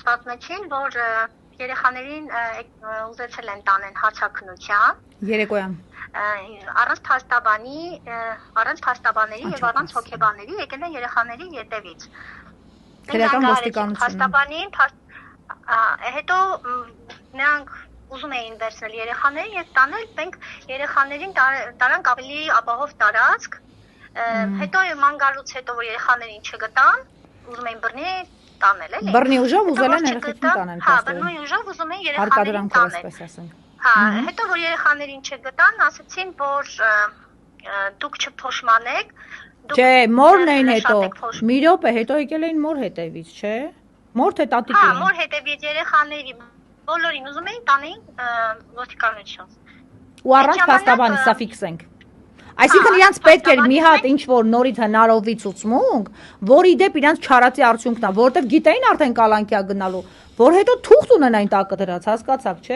պատմեցին, որ երեխաներին ուզեցել են տանեն հացաքնության։ Երեկոյան։ Առանց փաստաբանների եւ առանց հոգեբանների եկել են երեխաների ետևից։ Քրեական ոստիկանությունը։ Փաստաբանին, հետո նրանք ուզում էին վերցնել երեխաներին եւ տանել, մենք երեխաներին տարանք ավելի ապահով տարածք։ Հետո ման գալուց հետո որ երեխաներին չգտան, ուզում էին բռնի տանել, էլի։ Բռնի ուժով ուզել են երեխաներին տանել։ Հա, բռնի ուժով ուզում են երեխաներին տանել։ Հա, հետո որ երեխաներին չգտան, ասացին, որ դուք չփոշմանեք, Չէ, մորն էին հետո։ Մի րոպե հետո եկել էին մոր հետևից, չէ։ Մոր թե տատիկ էին։ Հա, մոր հետևից երեխաների բոլորին ուզում էին տանեին ոստիկանություն։ Ու առանց փաստաբանի, սա ֆիքսենք։ Այսինքն իրանց պետք էր մի հատ ինչ որ նորից հնարովի ցուցմունք, որի դեպ իրանց չարացի արդյունքն է, որովհետև գիտեին արդեն կալանքիա գնալու, որ հետո թուղթ ունենային տակը դրած, հասկացաք, չէ։